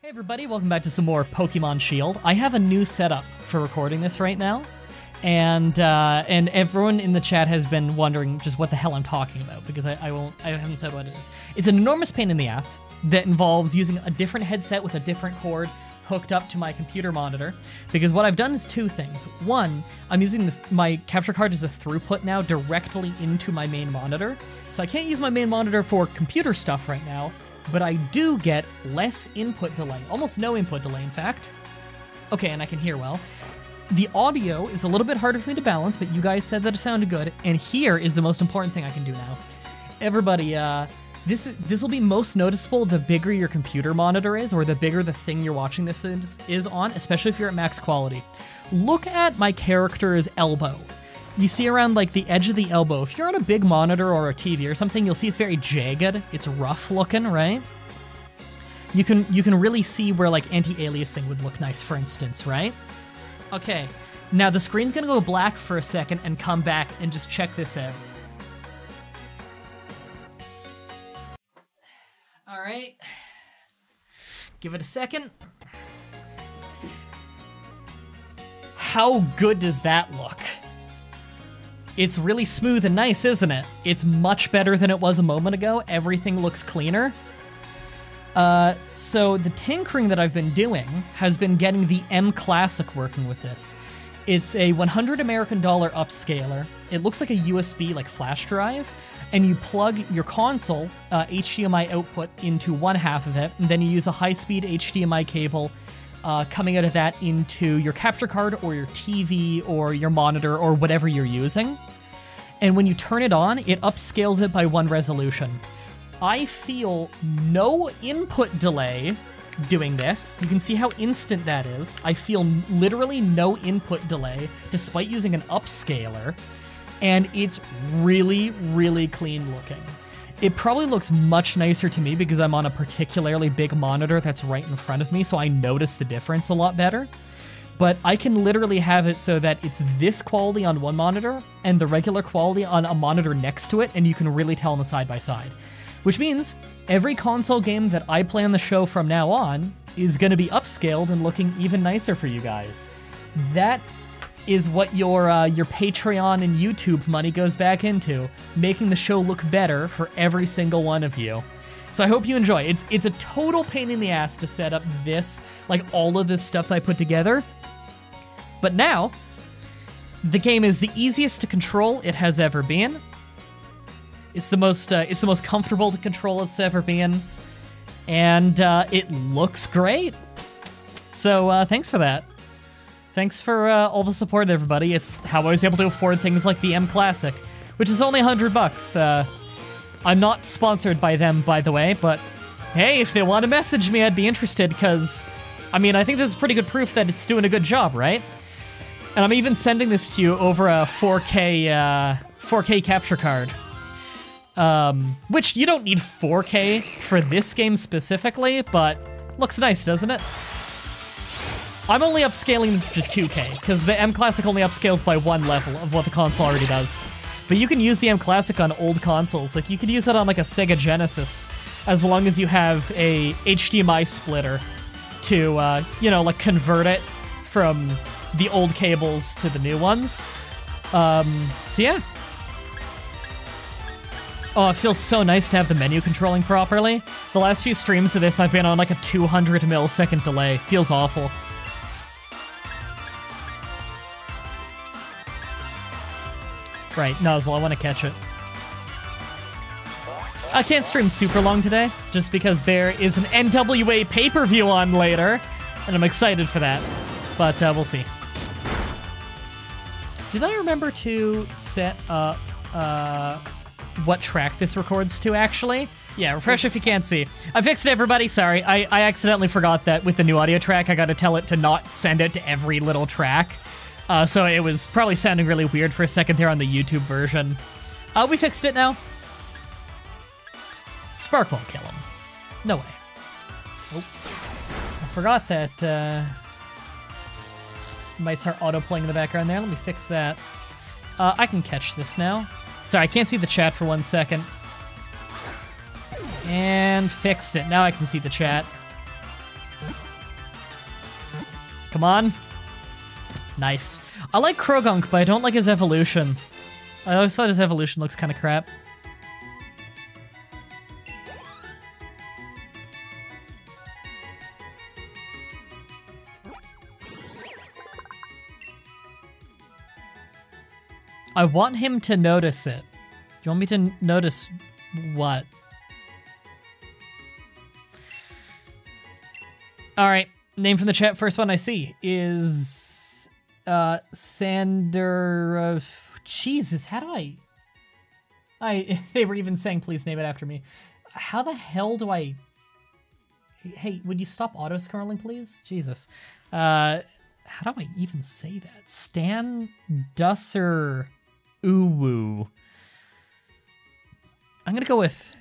Hey everybody, welcome back to some more Pokemon Shield. I have a new setup for recording this right now, and everyone in the chat has been wondering just what the hell I'm talking about, because I haven't said what it is. It's an enormous pain in the ass that involves using a different headset with a different cord hooked up to my computer monitor, because what I've done is two things. One, I'm using my capture card as a throughput now directly into my main monitor, so I can't use my main monitor for computer stuff right now, but I do get less input delay, almost no input delay, in fact. Okay, and I can hear well. The audio is a little bit harder for me to balance, but you guys said that it sounded good, and here is the most important thing I can do now. Everybody, this will be most noticeable the bigger your computer monitor is, or the bigger the thing you're watching this is on, especially if you're at max quality. Look at my character's elbow. You see around like the edge of the elbow. If you're on a big monitor or a TV or something, you'll see it's very jagged. It's rough looking, right? You can really see where like anti-aliasing would look nice, for instance, right? Okay, now the screen's gonna go black for a second and come back, and just check this out. All right, give it a second. How good does that look? It's really smooth and nice, isn't it? It's much better than it was a moment ago. Everything looks cleaner. So the tinkering that I've been doing has been getting the M Classic working with this. It's a $100 American upscaler. It looks like a USB like flash drive, and you plug your console HDMI output into one half of it, and then you use a high-speed HDMI cable coming out of that into your capture card or your TV or your monitor or whatever you're using. And when you turn it on, it upscales it by one resolution. I feel no input delay doing this. You can see how instant that is. I feel literally no input delay despite using an upscaler, and it's really, really clean looking. It probably looks much nicer to me because I'm on a particularly big monitor that's right in front of me, so I notice the difference a lot better. But I can literally have it so that it's this quality on one monitor and the regular quality on a monitor next to it, and you can really tell on the side-by-side. Which means every console game that I play on the show from now on is going to be upscaled and looking even nicer for you guys. That is what your Patreon and YouTube money goes back into, making the show look better for every single one of you. So I hope you enjoy. It's a total pain in the ass to set up this, like all of this stuff that I put together. But now, the game is the easiest to control it has ever been. It's the most comfortable to control it's ever been, and it looks great. So thanks for that. Thanks for all the support, everybody. It's how I was able to afford things like the M Classic, which is only $100. I'm not sponsored by them, by the way, but hey, if they want to message me, I'd be interested, because, I mean, I think this is pretty good proof that it's doing a good job, right? And I'm even sending this to you over a 4K capture card. Which you don't need 4K for this game specifically, but looks nice, doesn't it? I'm only upscaling this to 2K, because the M Classic only upscales by one level of what the console already does. But you can use the M Classic on old consoles. Like, you could use it on, like, a Sega Genesis, as long as you have a HDMI splitter to, you know, like, convert it from the old cables to the new ones. So yeah. Oh, it feels so nice to have the menu controlling properly. The last few streams of this, I've been on, like, a 200 millisecond delay. Feels awful. Right, Nuzzle, I want to catch it. I can't stream super long today, just because there is an NWA pay-per-view on later, and I'm excited for that, but we'll see. Did I remember to set up what track this records to, actually? Yeah, refresh if you can't see. I fixed it, everybody, sorry. I accidentally forgot that with the new audio track, I gotta tell it to not send it to every little track. So it was probably sounding really weird for a second there on the YouTube version. We fixed it now. Spark won't kill him. No way. Oh. I forgot that, might start auto-playing in the background there. Let me fix that. I can catch this now. Sorry, I can't see the chat for 1 second. And fixed it. Now I can see the chat. Come on. Nice. I like Krogunk, but I don't like his evolution. I always thought his evolution looks kind of crap. I want him to notice it. Do you want me to notice what? Alright, name from the chat. First one I see is Sander. Jesus, how do they were even saying please name it after me. How the hell do I... Hey, would you stop auto-scrolling, please? Jesus. How do I even say that? Stan Dusser Uwu. I'm gonna go with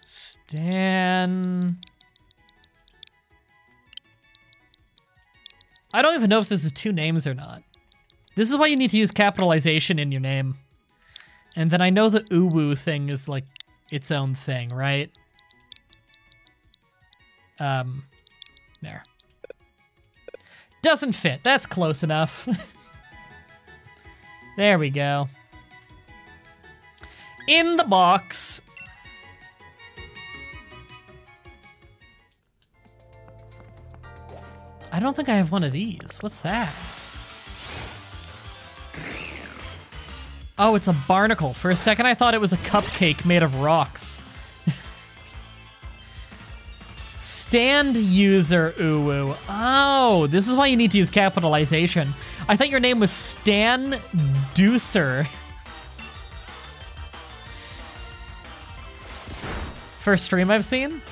Stan... I don't even know if this is two names or not. This is why you need to use capitalization in your name. And then I know the Uwu thing is like its own thing, right? There. Doesn't fit. That's close enough. There we go. In the box. I don't think I have one of these. What's that? Oh, it's a barnacle. For a second, I thought it was a cupcake made of rocks. Stand user Uwu. Oh, this is why you need to use capitalization. I thought your name was Stan Deucer. First stream I've seen?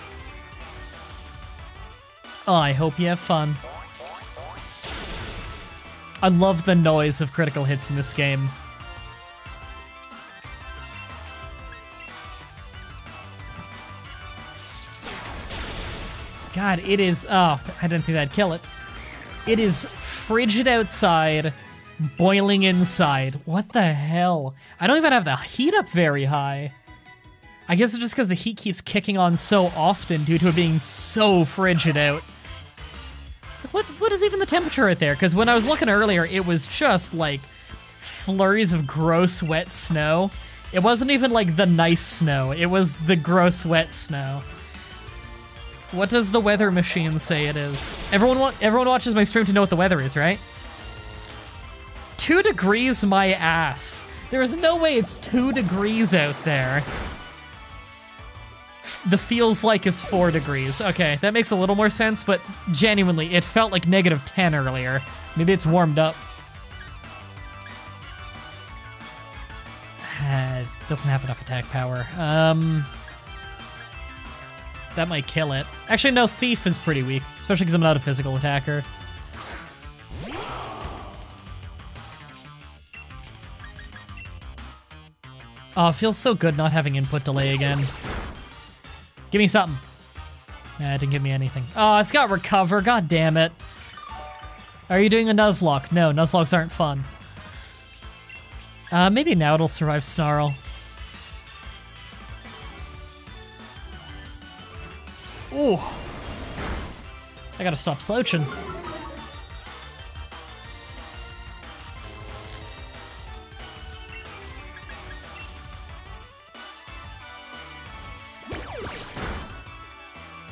Oh, I hope you have fun. I love the noise of critical hits in this game. God, it is... Oh, I didn't think that'd kill it. It is frigid outside, boiling inside. What the hell? I don't even have the heat up very high. I guess it's just because the heat keeps kicking on so often due to it being so frigid out. What is even the temperature right there? Because when I was looking earlier, it was just, like, flurries of gross, wet snow. It wasn't even, like, the nice snow. It was the gross, wet snow. What does the weather machine say it is? Everyone watches my stream to know what the weather is, right? 2 degrees my ass. There is no way it's 2 degrees out there. The feels like is 4 degrees. Okay, that makes a little more sense, but genuinely, it felt like -10 earlier. Maybe it's warmed up. It doesn't have enough attack power. That might kill it. Actually, no, Thief is pretty weak, especially because I'm not a physical attacker. Oh, it feels so good not having input delay again. Give me something. Nah, it didn't give me anything. Oh, it's got Recover. God damn it. Are you doing a Nuzlocke? No, Nuzlocks aren't fun. Maybe now it'll survive Snarl. Ooh. I gotta stop slouching.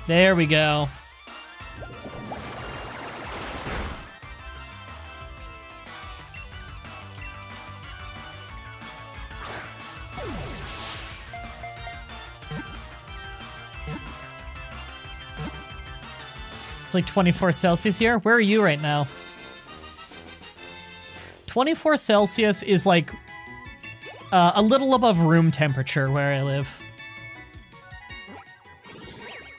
There we go. It's like 24 Celsius here. Where are you right now? 24 Celsius is like a little above room temperature where I live.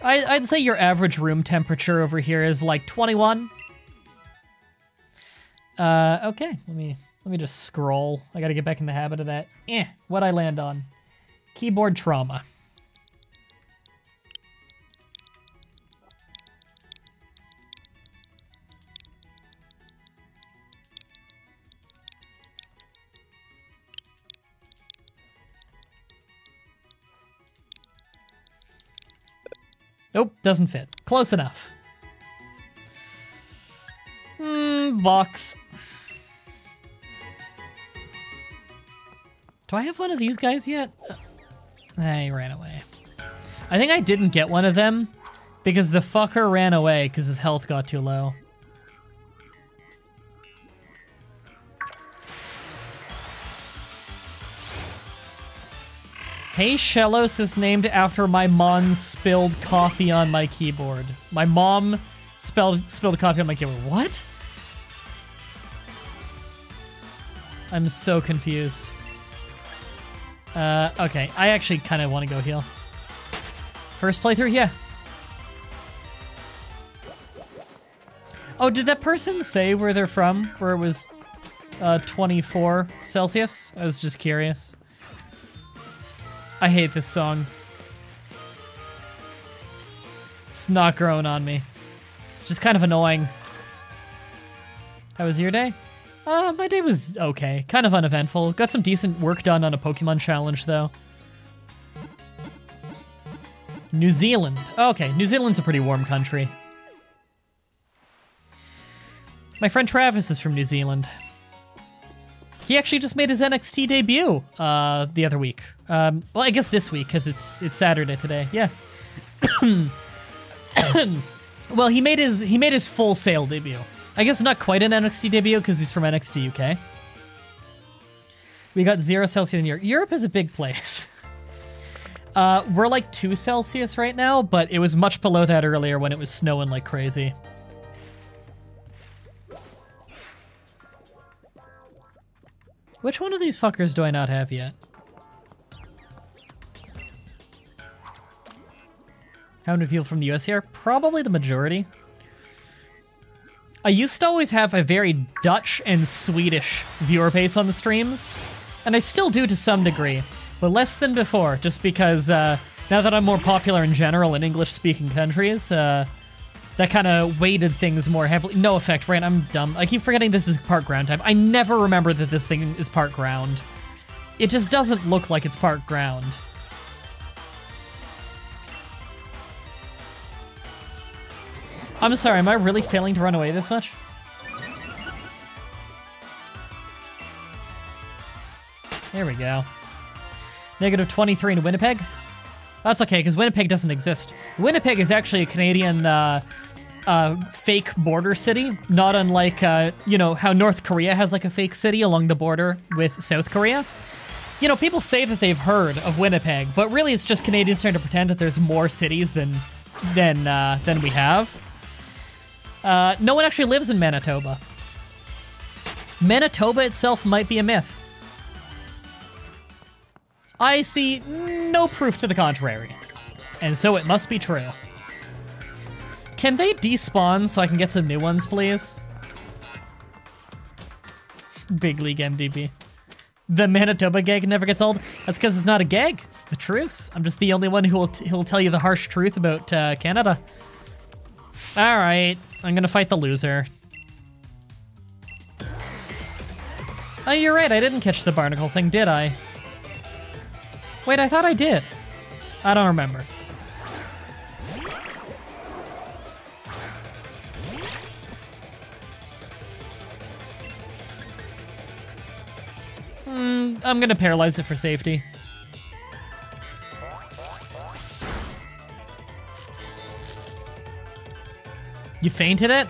I'd say your average room temperature over here is like 21. Okay, let me just scroll. I gotta get back in the habit of that. What'd I land on? Keyboard trauma. Nope, doesn't fit. Close enough. Box. Do I have one of these guys yet? He ran away. I think I didn't get one of them because the fucker ran away because his health got too low. Hey Shellos is named after my mom spilled coffee on my keyboard. My mom spilled coffee on my keyboard. What? I'm so confused. Okay. I actually kind of want to go heal. First playthrough? Yeah. Oh, did that person say where they're from? Where it was 24 Celsius? I was just curious. I hate this song. It's not growing on me. It's just kind of annoying. How was your day? My day was okay. Kind of uneventful. Got some decent work done on a Pokemon challenge, though. New Zealand. Okay, New Zealand's a pretty warm country. My friend Travis is from New Zealand. He actually just made his NXT debut the other week. Well, I guess this week, because it's Saturday today. Yeah. Well, he made his Full Sail debut. I guess not quite an NXT debut, because he's from NXT UK. We got 0 Celsius in Europe. Europe is a big place. We're like 2 Celsius right now, but it was much below that earlier when it was snowing like crazy. Which one of these fuckers do I not have yet? How many people from the US here? Probably the majority. I used to always have a very Dutch and Swedish viewer base on the streams, and I still do to some degree, but less than before, just because now that I'm more popular in general in English-speaking countries, that kind of weighted things more heavily. No effect, right? I'm dumb. I keep forgetting this is part ground type. I never remember that this thing is part ground. It just doesn't look like it's part ground. I'm sorry, am I really failing to run away this much? There we go. Negative 23 in Winnipeg. That's okay, because Winnipeg doesn't exist. Winnipeg is actually a Canadian fake border city, not unlike, you know, how North Korea has like a fake city along the border with South Korea. You know, people say that they've heard of Winnipeg, but really it's just Canadians trying to pretend that there's more cities than we have. No one actually lives in Manitoba. Manitoba itself might be a myth. I see no proof to the contrary, and so it must be true. Can they despawn so I can get some new ones, please? Big League MDB. The Manitoba gag never gets old. That's because it's not a gag. It's the truth. I'm just the only one who'll tell you the harsh truth about Canada. All right, I'm gonna fight the loser. Oh, you're right. I didn't catch the barnacle thing, did I? Wait, I thought I did. I don't remember. I'm gonna paralyze it for safety. You fainted it?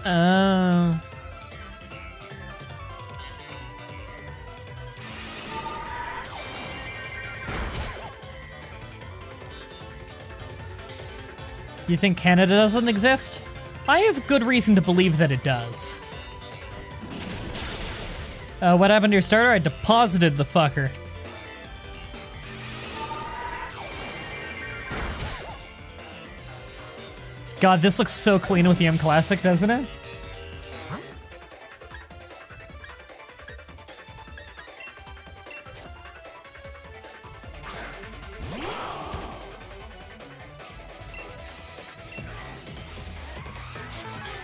You think Canada doesn't exist? I have good reason to believe that it does. What happened to your starter? I deposited the fucker. God, this looks so clean with the M Classic, doesn't it?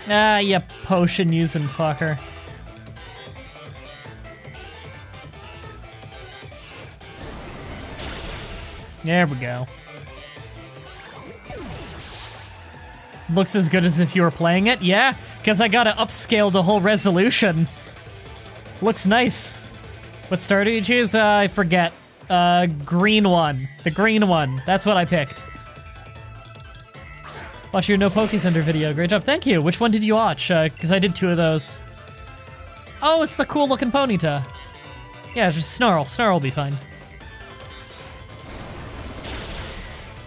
Ah, you potion using fucker. There we go. Looks as good as if you were playing it? Yeah, because I gotta upscale the whole resolution. Looks nice. What star do you choose? I forget. Green one. The green one. That's what I picked. Watch your No Pokecenter video. Great job. Thank you. Which one did you watch? Because I did 2 of those. Oh, it's the cool looking Ponyta. Yeah, just Snarl. Snarl will be fine.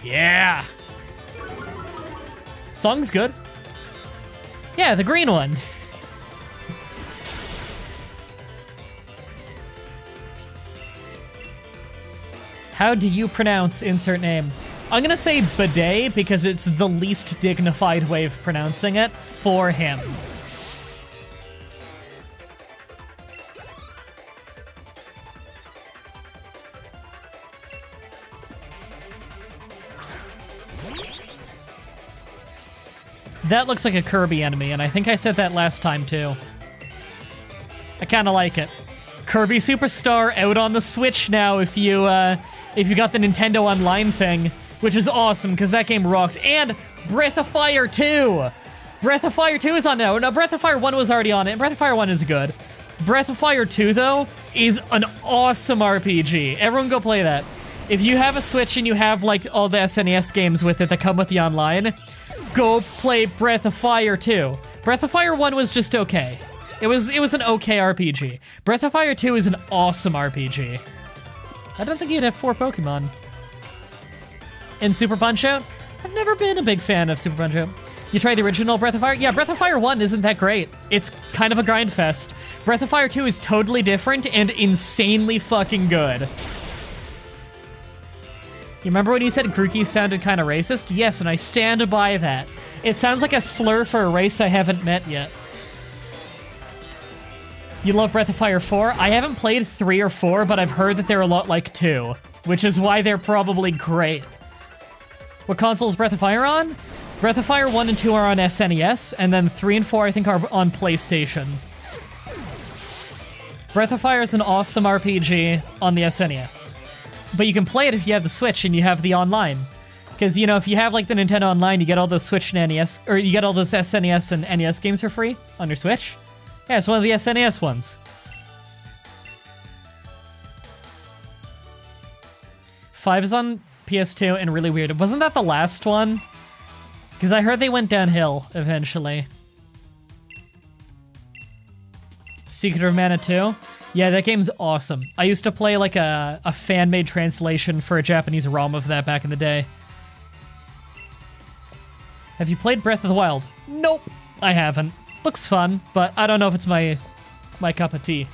Yeah. Song's good. Yeah, the green one. How do you pronounce insert name? I'm gonna say bidet because it's the least dignified way of pronouncing it for him. That looks like a Kirby enemy, and I think I said that last time too. I kinda like it. Kirby Superstar out on the Switch now if you got the Nintendo Online thing, which is awesome because that game rocks. And Breath of Fire 2! Breath of Fire 2 is on now. No, Breath of Fire 1 was already on it, and Breath of Fire 1 is good. Breath of Fire 2, though, is an awesome RPG. Everyone go play that. If you have a Switch and you have, like, all the SNES games with it that come with the online, go play Breath of Fire 2. Breath of Fire 1 was just okay. It was an okay RPG. Breath of Fire 2 is an awesome RPG. I don't think you'd have 4 Pokemon. In Super Punch-Out? I've never been a big fan of Super Punch-Out. You tried the original Breath of Fire? Yeah, Breath of Fire 1 isn't that great. It's kind of a grind fest. Breath of Fire 2 is totally different and insanely fucking good. You remember when you said Grookey sounded kind of racist? Yes, and I stand by that. It sounds like a slur for a race I haven't met yet. You love Breath of Fire 4? I haven't played 3 or 4, but I've heard that they're a lot like 2, which is why they're probably great. What console is Breath of Fire on? Breath of Fire 1 and 2 are on SNES, and then 3 and 4 I think are on PlayStation. Breath of Fire is an awesome RPG on the SNES. But you can play it if you have the Switch and you have the online. Because, you know, if you have, like, the Nintendo Online, you get all those Switch and NES, or you get all those SNES and NES games for free on your Switch. Yeah, it's one of the SNES ones. 5 is on PS2 and really weird. Wasn't that the last one? Because I heard they went downhill eventually. Secret of Mana 2? Yeah, that game's awesome. I used to play like a fan-made translation for a Japanese ROM of that back in the day. Have you played Breath of the Wild? Nope, I haven't. Looks fun, but I don't know if it's my cup of tea.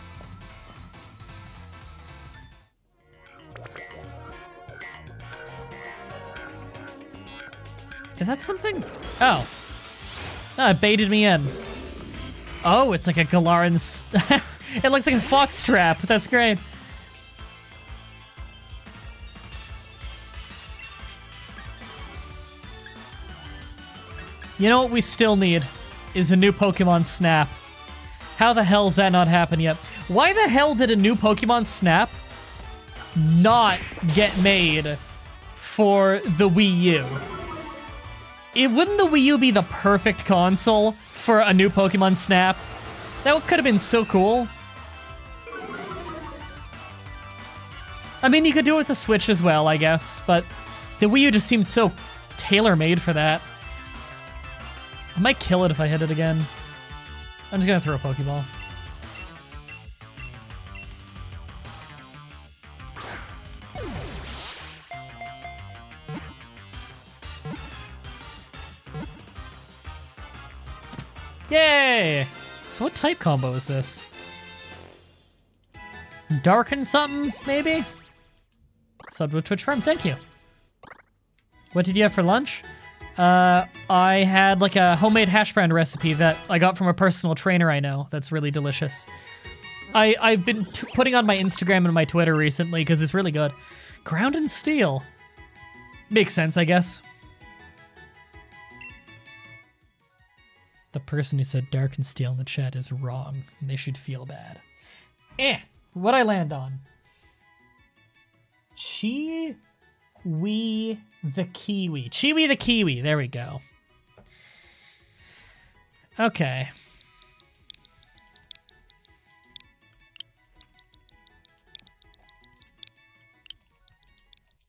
Is that something? Oh. Oh, it baited me in. Oh, it's like a Galar's... It looks like a fox trap. That's great. You know what we still need is a new Pokemon Snap. How the hell's that not happened yet? Why the hell did a new Pokemon Snap not get made for the Wii U? Wouldn't the Wii U be the perfect console for a new Pokemon Snap? That could have been so cool. I mean, you could do it with the Switch as well, I guess, but the Wii U just seemed so tailor-made for that. I might kill it if I hit it again. I'm just gonna throw a Pokeball. Yay! So what type combo is this? Darken something, maybe? Sub to a Twitch Prime, thank you. What did you have for lunch? I had like a homemade hash brown recipe that I got from a personal trainer I know that's really delicious. I've been putting on my Instagram and my Twitter recently because it's really good. Ground and steel. Makes sense, I guess. The person who said dark and steel in the chat is wrong, and they should feel bad. What'd I land on? Chiwi the Kiwi. Chiwi the Kiwi, there we go. Okay.